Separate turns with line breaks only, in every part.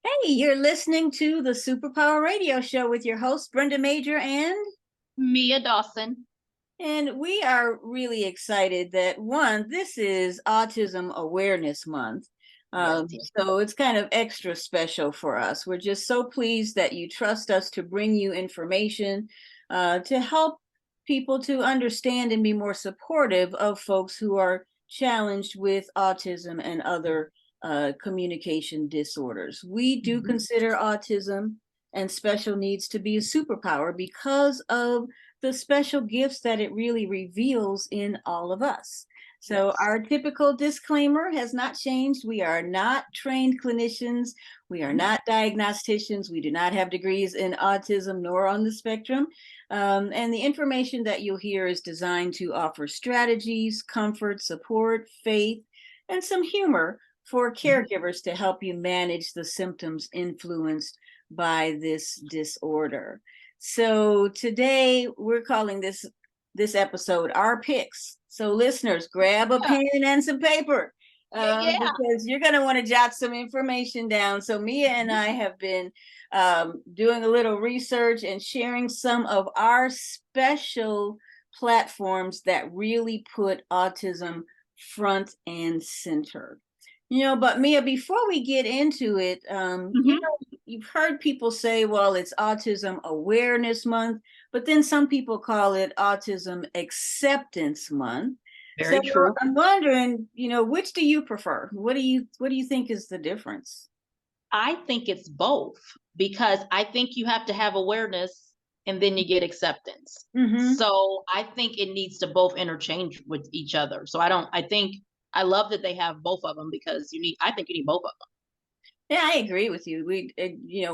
Hey, you're listening to the Superpower Radio Show with your host, Brenda Major,
Mia Dawson.
and we are really excited that this is Autism Awareness Month. So it's kind of extra special for us. We're just so pleased that you trust us to bring you information to help people to understand and be more supportive of folks who are challenged with autism and other communication disorders. We do consider autism and special needs to be a superpower because of the special gifts that it really reveals in all of us. So
Yes.
our typical disclaimer has not changed. We are not trained clinicians. We are not diagnosticians. We do not have degrees in autism nor on the spectrum. And the information that you'll hear is designed to offer strategies, comfort, support, faith, and some humor for caregivers to help you manage the symptoms influenced by this disorder. So today we're calling this episode Our Picks. So listeners, grab a pen and some paper because you're going to want to jot some information down. So Mia and I have been doing a little research and sharing some of our special platforms that really put autism front and center. But Mia, before we get into it, you've heard people say, well, it's Autism Awareness Month, but then some people call it Autism Acceptance Month.
Very true.
I'm wondering, which do you prefer? What do you think is the difference?
I think it's both, because I think you have to have awareness and then you get acceptance. So I think it needs to both interchange with each other. So I love that they have both of them, because I think you need both of them.
Yeah, I agree with you.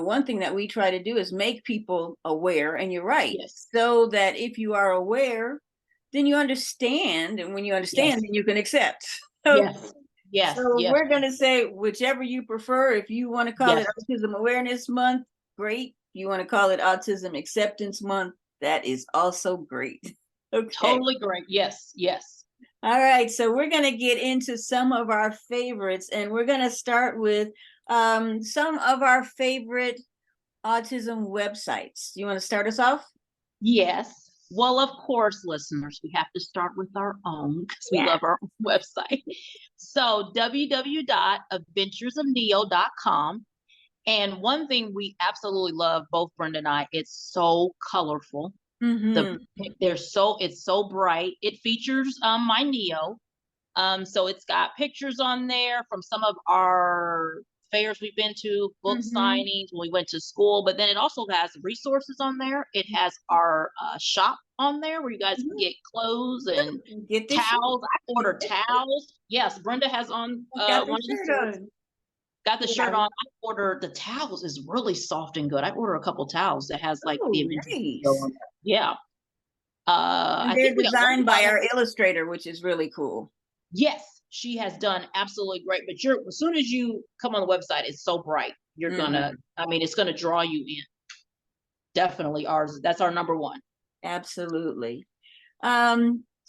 One thing that we try to do is make people aware, and you're right.
Yes.
So that if you are aware, then you understand, and when you understand, then you can accept. So,
yes.
We're going to say whichever you prefer. If you want to call it Autism Awareness Month, great. If you want to call it Autism Acceptance Month, that is also great.
Okay. Totally great. Yes.
All right, so we're going to get into some of our favorites, and we're going to start with some of our favorite autism websites. You want to start us off?
Yes. Well, of course, listeners, we have to start with our own, because we love our own website. So www.adventuresofneo.com. And one thing we absolutely love, both Brenda and I, it's so colorful. It's so bright. It features my Neo. So it's got pictures on there from some of our fairs we've been to, book signings when we went to school, but then it also has resources on there. It has our shop on there where you guys can get clothes and get towels. I ordered towels. Yes, Brenda has on one of the shirts. Got the shirt on. I ordered the towels. Is really soft and good. I ordered a couple towels that has like the
nice.
on there. Yeah.
And they're designed by our illustrator, which is really cool.
Yes, she has done absolutely great. But as soon as you come on the website, it's so bright. You're it's gonna draw you in. Definitely that's our number one.
Absolutely.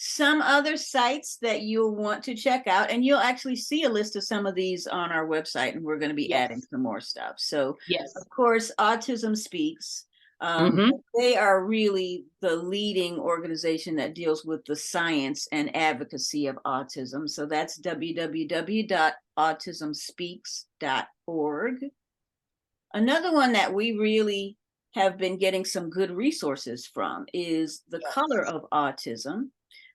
Some other sites that you'll want to check out, and you'll actually see a list of some of these on our website, and we're going to be adding some more stuff. So, of course, Autism Speaks. They are really the leading organization that deals with the science and advocacy of autism. So that's www.autismspeaks.org. Another one that we really have been getting some good resources from is The Color of Autism.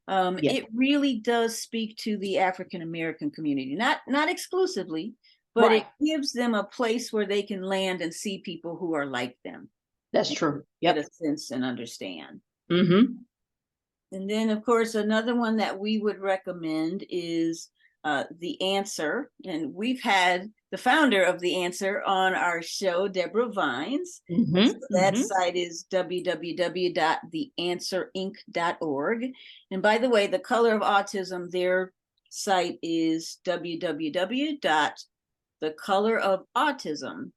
It really does speak to the African American community, not exclusively, but it gives them a place where they can land and see people who are like them.
That's true.
Get a sense and understand. And then, of course, another one that we would recommend is The Answer. And we've had the founder of The Answer on our show, Deborah Vines. So that site is www.theanswerinc.org. And by the way, The Color of Autism, their site is www.thecolorofautism.org.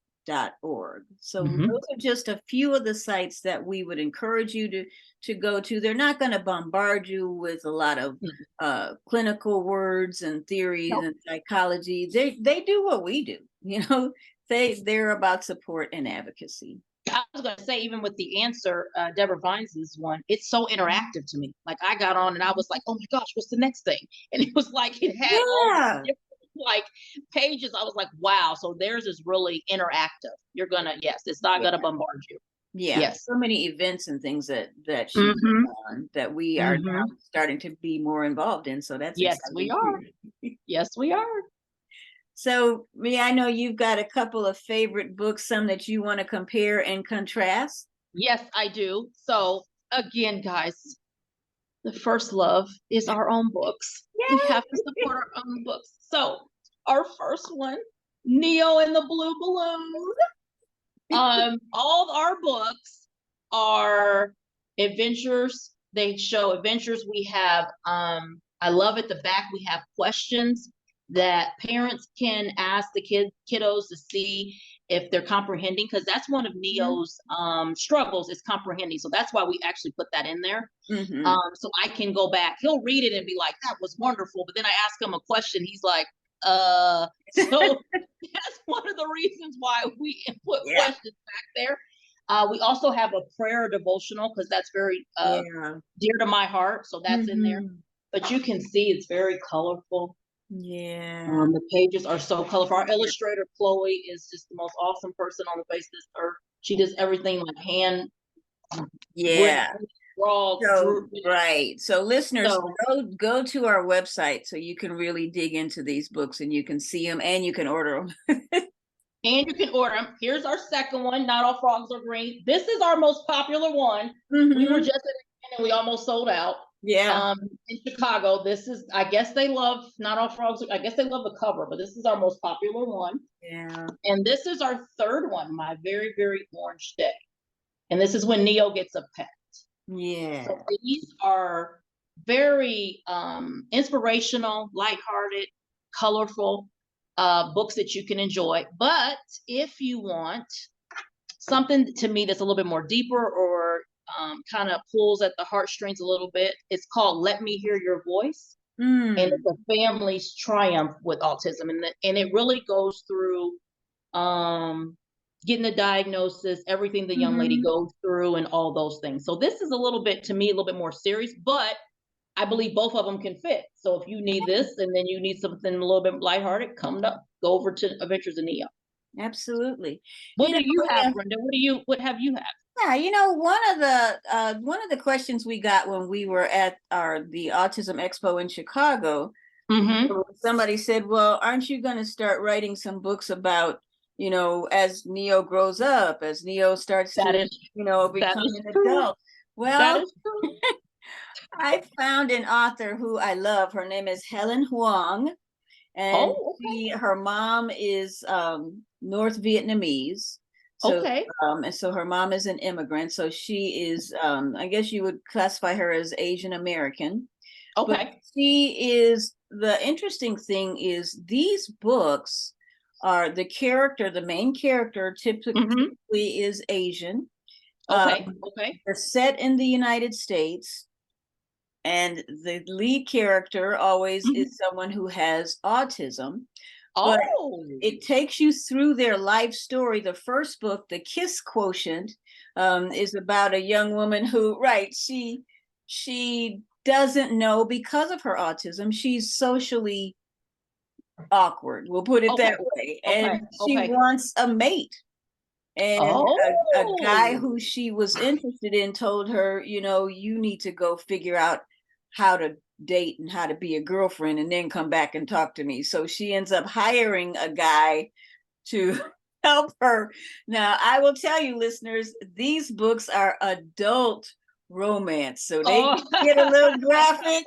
So those are just a few of the sites that we would encourage you to go to. They're not going to bombard you with a lot of clinical words and theories and psychology. They do what we do. they're about support and advocacy.
I was going to say, even with the answer, Deborah Vines' one, it's so interactive to me. Like I got on and I was like, oh my gosh, what's the next thing? And it was like, it had all these
Yeah.
different like pages. I was like, wow. So theirs is really interactive. Yes, it's not going to bombard you.
Yeah.
Yes.
So many events and things that she's on that we are now starting to be more involved in. So that's
Yes,
exciting
we are.
too.
Yes, we are.
So, I know you've got a couple of favorite books, some that you want to compare and contrast.
Yes, I do. So again, guys, the first love is our own books. We have to support our own books. So our first one, Neo and the Blue Balloon. All our books are adventures. They show adventures. We have, I love at the back, we have questions that parents can ask the kiddos to see if they're comprehending, because that's one of Neo's struggles, is comprehending. So that's why we actually put that in there. So I can go back. He'll read it and be like, that was wonderful. But then I ask him a question. He's like, so that's one of the reasons why we put questions back there. We also have a prayer devotional, because that's very dear to my heart. So that's in there. But you can see it's very colorful.
Yeah.
The pages are so colorful. Our illustrator, Chloe, is just the most awesome person on the face of this earth. She does everything like hand.
Right. So listeners, go to our website so you can really dig into these books and you can see them and you can order them.
And you can order them. Here's our second one, Not All Frogs Are Green. This is our most popular one. We were just at it and we almost sold out.
Yeah.
In Chicago, this is, I guess they love Not All Frogs. I guess they love the cover, but this is our most popular one.
Yeah.
And this is our third one, My Very, Very Orange Day. And this is when Neo gets a pet.
Yeah.
So these are very inspirational, lighthearted, colorful books that you can enjoy. But if you want something, to me, that's a little bit more deeper, or kind of pulls at the heartstrings a little bit, it's called Let Me Hear Your Voice. And it's a family's triumph with autism. And it really goes through getting the diagnosis, everything the young lady goes through, and all those things. So this is a little bit, to me, a little bit more serious, but I believe both of them can fit. So if you need this and then you need something a little bit lighthearted, go over to Adventures of Neo.
Absolutely.
What do you have, Brenda? What have you had?
Yeah, one of the questions we got when we were at the Autism Expo in Chicago, somebody said, well, aren't you going to start writing some books about, as Neo grows up, as Neo starts to become an adult? Well, that is true. I found an author who I love. Her name is Helen Huang, and her mom is North Vietnamese. So, and so her mom is an immigrant. So she is, I guess you would classify her as Asian American. But the interesting thing is these books are the main character typically is Asian. They're set in the United States. And the lead character always is someone who has autism. But it takes you through their life story. The first book, The Kiss Quotient, is about a young woman who, she doesn't know, because of her autism, she's socially awkward. We'll put it that way. And she wants a mate. And a guy who she was interested in told her, you need to go figure out how to date and how to be a girlfriend and then come back and talk to me. So she ends up hiring a guy to help her. Now, I will tell you, listeners, these books are adult romance. So they get a little graphic.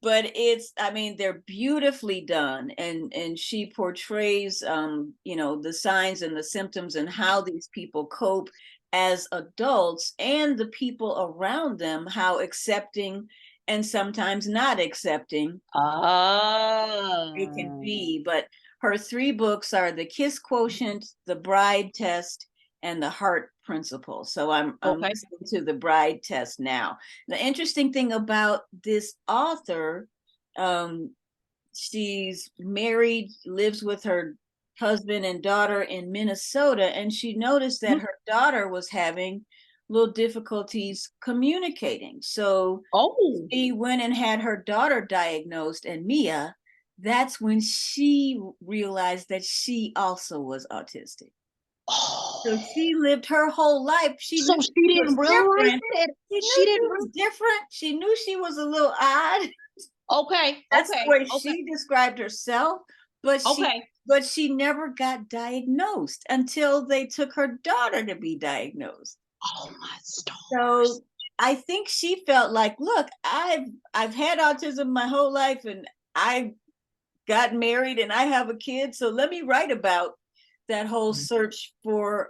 But they're beautifully done, and she portrays the signs and the symptoms and how these people cope as adults, and the people around them, how accepting and sometimes not accepting it can be. But her 3 books are The Kiss Quotient, The Bride Test, and The Heart Principle. So I'm listening to The Bride Test now. The interesting thing about this author, she's married, lives with her husband and daughter in Minnesota, and she noticed that her daughter was having little difficulties communicating. So she went and had her daughter diagnosed, and Mia, that's when she realized that she also was autistic. So she lived her whole life. She
So she didn't realize it.
She knew she was different. She knew she was a little odd.
Okay.
That's the way she described herself. But she never got diagnosed until they took her daughter to be diagnosed.
Oh my stars.
So I think she felt like, look, I've had autism my whole life, and I got married and I have a kid. So let me write about that whole search for,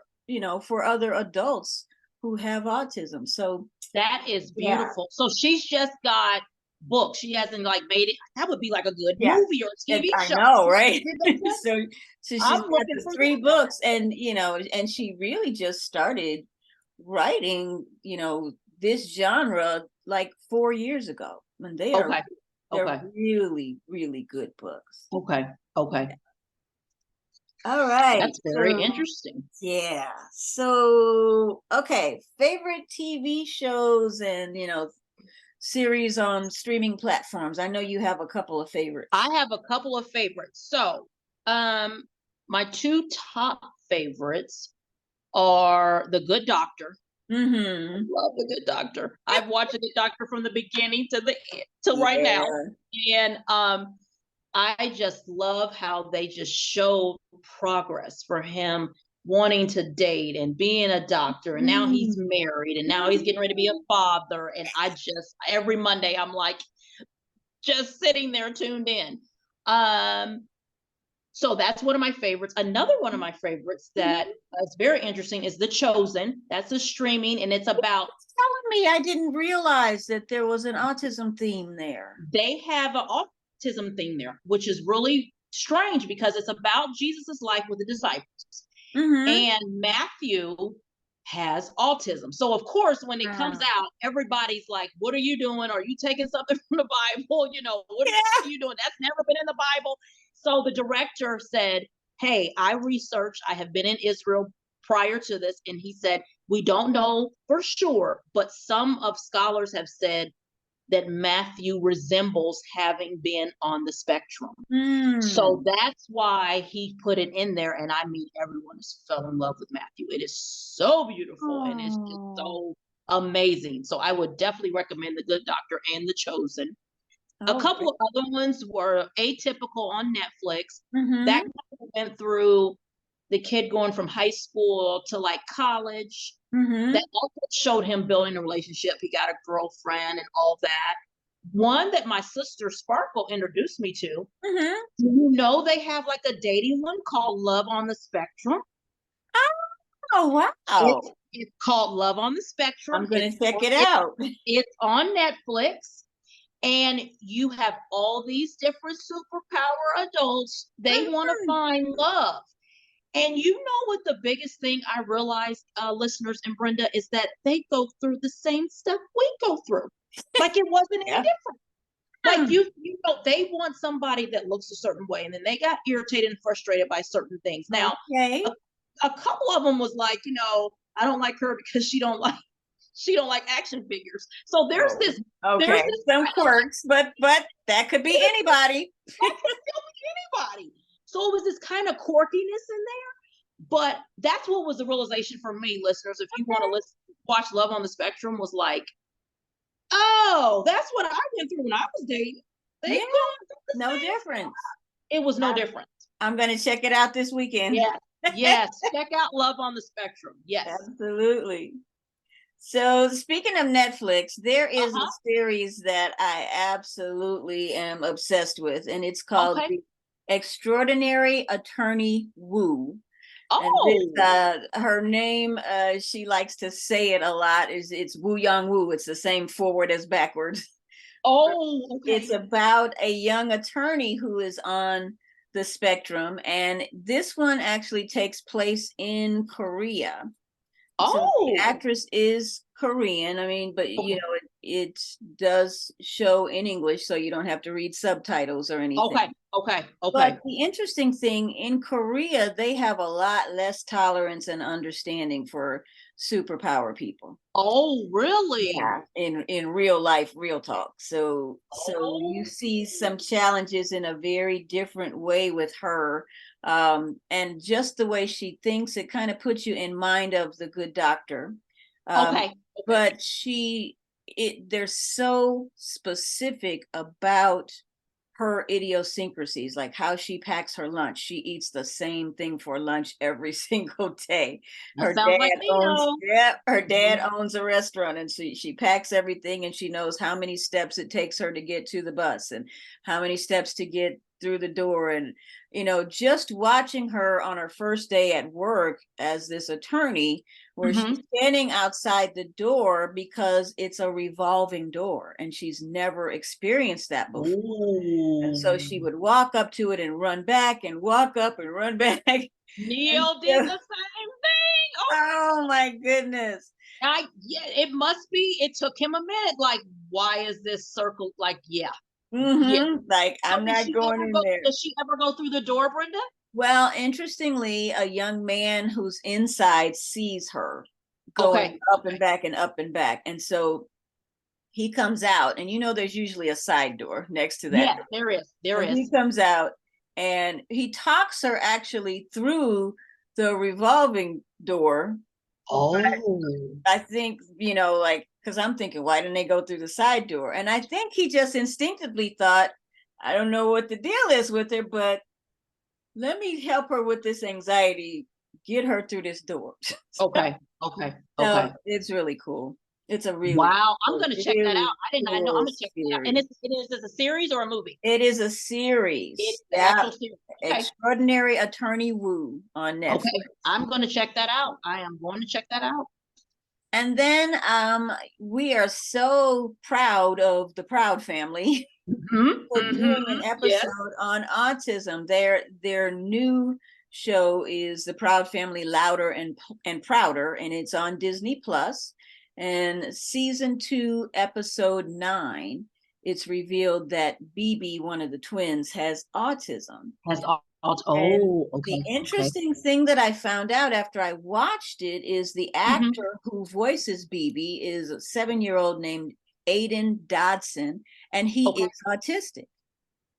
for other adults who have autism. So
that is beautiful. So she's just got books. She hasn't like made it. That would be like a good movie or TV show.
I know, right? so she's got the 3 books, and and she really just started writing, this genre like 4 years ago. And they're really, really good books.
Okay.
All right.
That's very interesting.
Yeah. So, okay. Favorite TV shows and, series on streaming platforms. I know you have a couple of favorites.
I have a couple of favorites. So, my 2 top favorites are The Good Doctor.
Mm-hmm.
Love The Good Doctor. I've watched The Good Doctor from the beginning to the end, to right now. And I just love how they just show progress for him wanting to date and being a doctor, and now he's married, and now he's getting ready to be a father. And I just, every Monday, I'm like just sitting there tuned in. So that's one of my favorites. Another one of my favorites that is very interesting is The Chosen. That's a streaming, and it's about
telling me I didn't realize that there was an autism theme there.
They have an autism theme there, which is really strange because it's about Jesus's life with the disciples. And Matthew has autism. So of course, when it comes out, everybody's like, what are you doing? Are you taking something from the Bible? What are you doing? That's never been in the Bible. So the director said, hey, I researched, I have been in Israel prior to this. And he said, we don't know for sure, but some of scholars have said that Matthew resembles having been on the spectrum. So that's why he put it in there. And I mean, everyone has fell in love with Matthew. It is so beautiful and it's just so amazing. So I would definitely recommend The Good Doctor and The Chosen. A couple of other ones were Atypical on Netflix. That went through the kid going from high school to like college. That also showed him building a relationship. He got a girlfriend and all that. One that my sister Sparkle introduced me to. They have like a dating one called Love on the Spectrum.
Oh, wow.
It's called Love on the Spectrum.
I'm going to check it out.
It's on Netflix. And you have all these different superpower adults. They want to find love. And what the biggest thing I realized, listeners and Brenda, is that they go through the same stuff we go through. Like it wasn't any different. Like they want somebody that looks a certain way, and then they got irritated and frustrated by certain things. Now, a couple of them was like, I don't like her because she don't like action figures. So there's this
some quirks, but that could be anybody.
Anybody. So it was this kind of quirkiness in there. But that's what was the realization for me, listeners. If you want to watch Love on the Spectrum, was like, oh, that's what I went through when I was dating.
No difference.
It was no difference.
I'm going to check it out this weekend.
Yes. Check out Love on the Spectrum. Yes.
Absolutely. So speaking of Netflix, there is a series that I absolutely am obsessed with, and it's called The Extraordinary Attorney Woo. Her name, she likes to say it a lot, it's Woo Young Woo. It's the same forward as backwards. It's about a young attorney who is on the spectrum, and this one actually takes place in Korea. So the actress is Korean. I mean, but it does show in English, so you don't have to read subtitles or anything.
Okay.
But the interesting thing, in Korea, they have a lot less tolerance and understanding for superpower people.
Oh, really?
Yeah, in real life, real talk. So you see some challenges in a very different way with her. And just the way she thinks, it kind of puts you in mind of the Good Doctor.
Okay.
But they're so specific about her idiosyncrasies, like how she packs her lunch. She eats the same thing for lunch every single day.
That sounds like
Her dad owns a restaurant, and she packs everything, and she knows how many steps it takes her to get to the bus and how many steps to get through the door. And just watching her on her first day at work as this attorney, where she's standing outside the door because it's a revolving door and she's never experienced that before.
Ooh.
And so she would walk up to it and run back and walk up and run back.
Neil did the same thing.
Oh my goodness.
It must be, it took him a minute. Like, why is this circle? Like, yeah.
Like, I'm not going in there.
Does she ever go through the door, Brenda?
Well, interestingly, a young man who's inside sees her going up and back and up and back. And so he comes out, and there's usually a side door next to that.
Yeah, there is.
He comes out and he talks her actually through the revolving door.
Oh.
I think, because I'm thinking, why didn't they go through the side door? And I think he just instinctively thought, I don't know what the deal is with her, but let me help her with this anxiety, get her through this door.
Okay.
So it's really cool. It's a really
wow. I'm going to check that out. I did not know. I'm going to check that out. And it is a series or a movie?
It is a series.
It's the actual series.
Extraordinary Attorney Woo on Netflix.
Okay, I'm going to check that out. I am going to check that out.
And then we are so proud of the Proud family for doing an episode on autism. Their new show is The Proud Family Louder and Prouder, and it's on Disney Plus. And season 2, episode 9, it's revealed that BB, one of the twins, has autism.
The
interesting thing that I found out after I watched it is the actor who voices BB is a 7-year-old named Aiden Dawson, and he is autistic.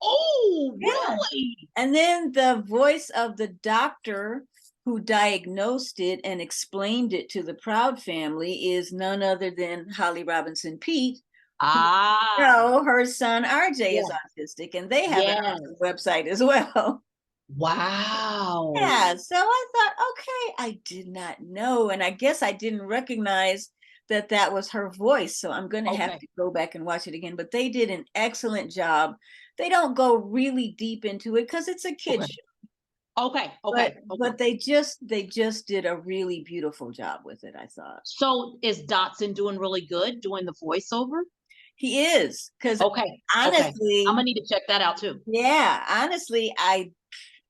Oh, really?
And then the voice of the doctor who diagnosed it and explained it to the Proud family is none other than Holly Robinson Peete. Her son RJ is autistic, and they have a website as well.
Wow.
Yeah, so I thought, okay, I did not know, and I guess I didn't recognize that was her voice, so I'm going to have to go back and watch it again. But they did an excellent job. They don't go really deep into it because it's a kid's show. But they just did a really beautiful job with it, I thought.
So is Dawson doing really good doing the voiceover?
He is, because honestly,
I'm gonna need to check that out too.
Yeah, honestly,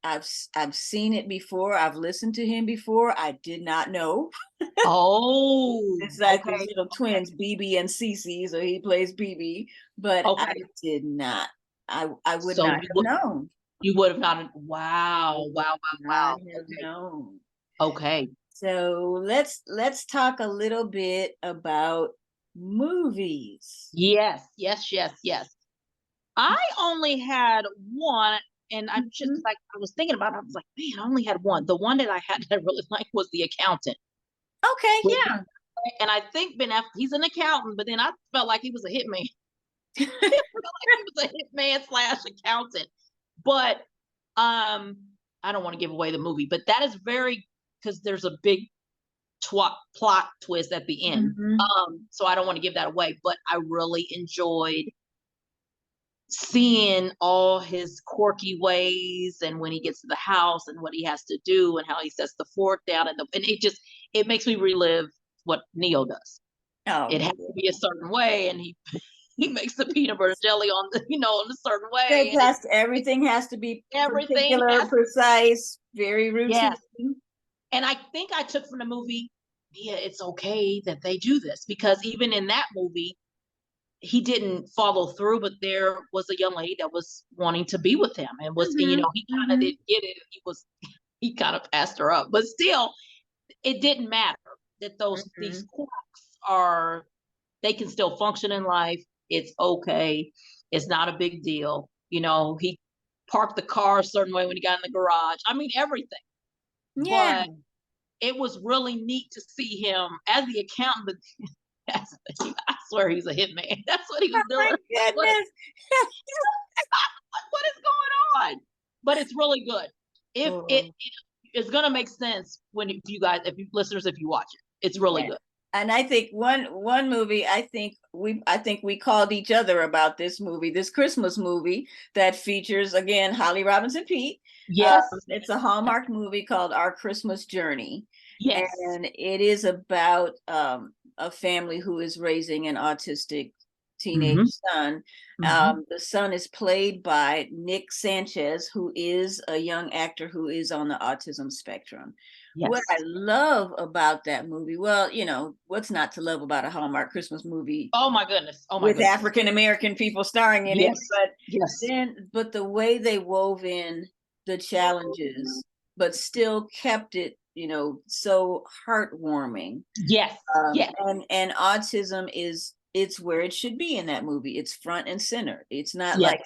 I've seen it before. I've listened to him before. I did not know. It's like these little twins, BB and Cece. So he plays BB, but I did not. I would not have known.
You would have not. Wow.
Known.
Okay.
So let's talk a little bit about movies.
Yes. I only had one, and I'm just like, I was thinking about it. I was like, man, I only had one. The one that I had that I really liked was The Accountant.
Okay, yeah.
And I think Ben Affleck, he's an accountant, but then I felt like he was a hitman. I felt like he was a hitman / accountant. But I don't want to give away the movie, but that is because there's a big plot twist at the end. So I don't want to give that away, but I really enjoyed seeing all his quirky ways, and when he gets to the house and what he has to do and how he sets the fork down, and it makes me relive what Neo does. It has to be a certain way, and he makes the peanut butter jelly on the on a certain way.
Everything has to be particular, precise, very routine. Yes.
And I think I took from the movie, it's okay that they do this, because even in that movie, he didn't follow through, but there was a young lady that was wanting to be with him and was, and, he kind of didn't get it. He kind of passed her up, but still, it didn't matter that these quirks they can still function in life. It's okay. It's not a big deal. He parked the car a certain way when he got in the garage. I mean, everything.
Yeah.
But it was really neat to see him as the accountant. I swear he's a hitman. That's what he was doing.
My goodness.
What is going on? But it's really good. It's gonna make sense if you listeners, if you watch it. It's really good.
And I think one movie, I think we called each other about this movie, this Christmas movie that features, again, Holly Robinson Peete.
Yes.
It's a Hallmark movie called Our Christmas Journey.
Yes.
And it is about a family who is raising an autistic teenage son. The son is played by Nick Sanchez, who is a young actor who is on the autism spectrum. Yes. What I love about that movie, well, what's not to love about a Hallmark Christmas movie?
Oh my goodness!
With African-American people starring in it, but the way they wove in the challenges, but still kept it, so heartwarming.
Yes.
And autism it's where it should be in that movie. It's front and center. It's not like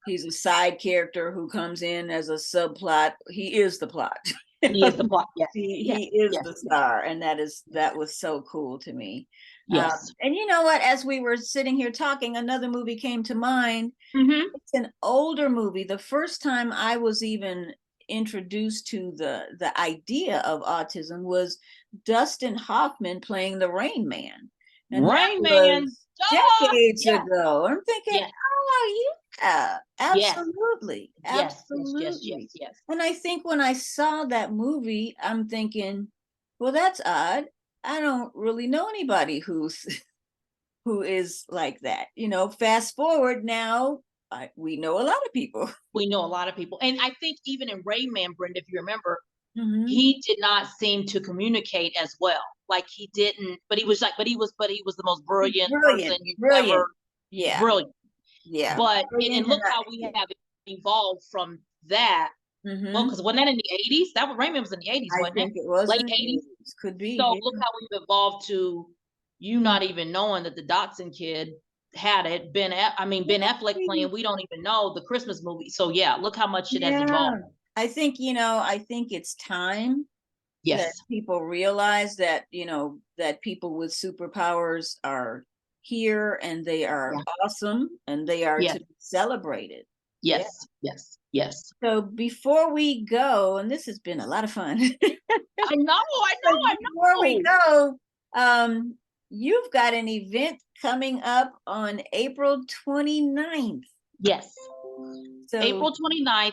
he's a side character who comes in as a subplot. He is the plot.
He is the plot. Yes.
He is the star, and that was so cool to me.
Yes.
And you know what? As we were sitting here talking, another movie came to mind. It's an older movie. The first time I was even introduced to the idea of autism was Dustin Hoffman playing the Rain Man. And
Rain Man,
decades ago. I'm thinking, oh yeah, absolutely, absolutely.
Yes.
And I think when I saw that movie, I'm thinking, well, that's odd. I don't really know anybody who is like that. Fast forward now, we know a lot of people.
We know a lot of people, and I think even in Rain Man, Brenda, if you remember, he did not seem to communicate as well. Like he didn't, but he was the most brilliant person you've ever.
Yeah.
Brilliant.
Yeah.
But and look how we have evolved from that. Well, because wasn't that in the 80s? That was Rain Man was in the 80s, wasn't
it? It was
late 80s.
Could be.
So look how we've evolved to you not even knowing that the Dawson kid had it. Ben Affleck playing. We don't even know the Christmas movie. So look how much it has evolved.
I think it's time.
Yes.
That people realize that, that people with superpowers are here and they are awesome and they are to be celebrated.
Yes.
So before we go, and this has been a lot of fun.
I know.
Before we go, you've got an event coming up on April 29th.
Yes. So April 29th,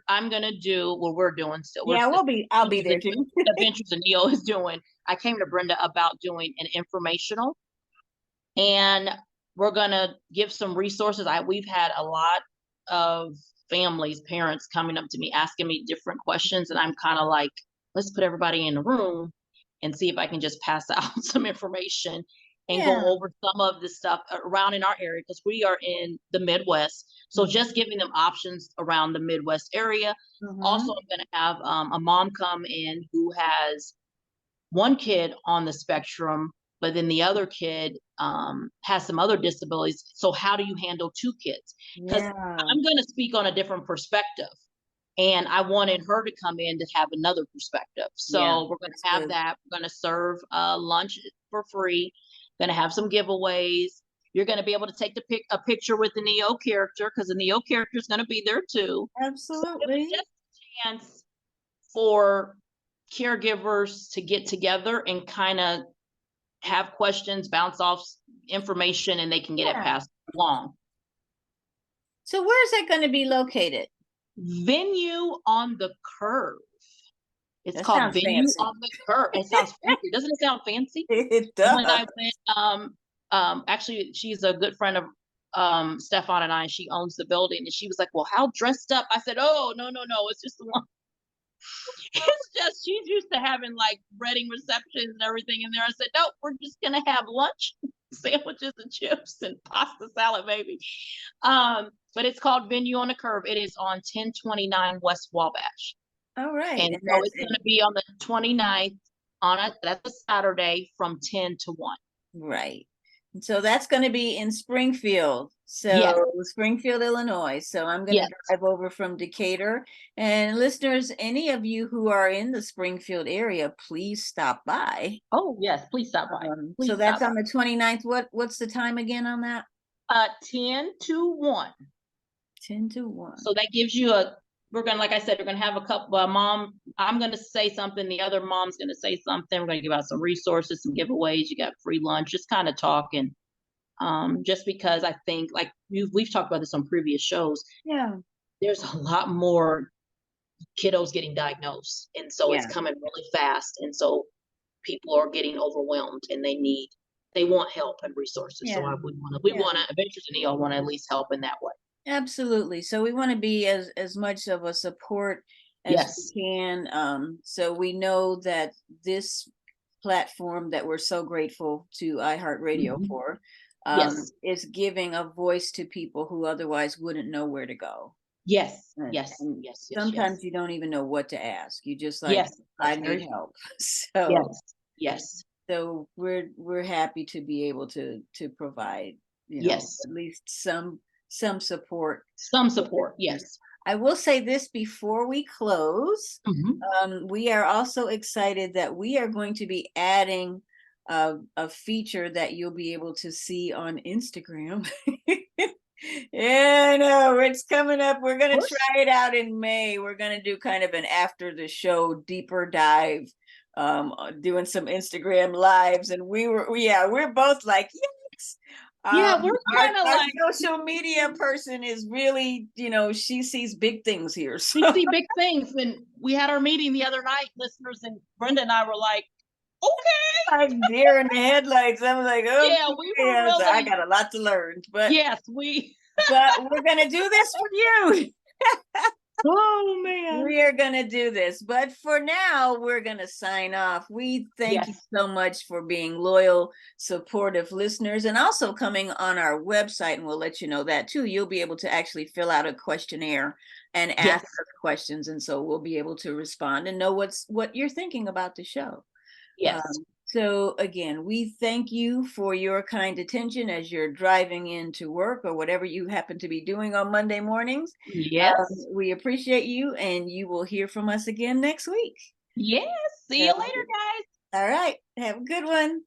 I'm gonna do what we're doing still.
I'll be there too.
Adventures of Neo is doing. I came to Brenda about doing an informational, and we're gonna give some resources. We've had a lot of parents coming up to me asking me different questions, and I'm kind of like, let's put everybody in the room and see if I can just pass out some information and go over some of the stuff around in our area, because we are in the Midwest. So just giving them options around the Midwest area. Also, I'm going to have a mom come in who has one kid on the spectrum, but then the other kid has some other disabilities. So how do you handle two kids? Because I'm going to speak on a different perspective. And I wanted her to come in to have another perspective. So we're going to have that. We're going to serve lunch for free. Going to have some giveaways. You're going to be able to take a picture with the Neo character, because the Neo character is going to be there too.
Absolutely.
So just a chance for caregivers to get together and kind of have questions, bounce off information, and they can get it passed along.
So where's that going to be located?
Venue on the Curve. It's called Venue on the Curve. It sounds fancy. Doesn't it sound fancy?
It does.
When I went, actually, she's a good friend of Stefan and I. She owns the building, and she was like, "Well, how dressed up?" I said, "Oh, no. It's just the one. It's just she's used to having like wedding receptions and everything in there." I said, "No, we're just gonna have lunch, sandwiches and chips and pasta salad, maybe. But it's called Venue on the Curve. It is on 1029 West Wabash.
All right.
And so it's going to be on the 29th that's a Saturday from 10 to 1.
Right. So that's going to be in Springfield. So
yes.
Springfield, Illinois. So I'm going to drive over from Decatur. And listeners, any of you who are in the Springfield area, please stop by.
Oh, yes. Please stop by.
So that's on the 29th. What's the time again on that?
10 to 1.
10 to 1.
So that gives you like I said, we're going to have a couple, I'm going to say something. The other mom's going to say something. We're going to give out some resources, some giveaways. You got free lunch, just kind of talking. Just because I think, like we've talked about this on previous shows.
Yeah.
There's a lot more kiddos getting diagnosed. And so it's coming really fast. And so people are getting overwhelmed and they want help and resources. Yeah. So we want to, Adventures in EO want to at least help in that way.
Absolutely. So we want to be as much of a support as we can. So we know that this platform that we're so grateful to iHeartRadio for is giving a voice to people who otherwise wouldn't know where to go.
Yes.
Sometimes you don't even know what to ask. You just like, I need help. So so we're happy to be able to provide, at least some support.
Yes.
I will say this before we close. We are also excited that we are going to be adding a feature that you'll be able to see on Instagram. Yeah, no, it's coming up. We're going to try it out in May. We're going to do kind of an after the show deeper dive, doing some Instagram lives. And we're both like, yes.
We're kind of like
social media person is really, she sees big things here. So.
We see big things. And we had our meeting the other night, listeners, and Brenda and I were like, okay.
Like deer in the headlights. I'm like, oh,
yeah, we were really,
I got a lot to learn. But but we're gonna do this for you.
Oh man,
we are gonna do this. But for now, we're gonna sign off. We thank you so much for being loyal, supportive listeners, and also coming on our website. And we'll let you know that too. You'll be able to actually fill out a questionnaire and ask us questions, and so we'll be able to respond and know what you're thinking about the show.
Yes.
So again, we thank you for your kind attention as you're driving into work or whatever you happen to be doing on Monday mornings.
Yes.
We appreciate you, and you will hear from us again next week.
Yes. See you later, guys.
All right. Have a good one.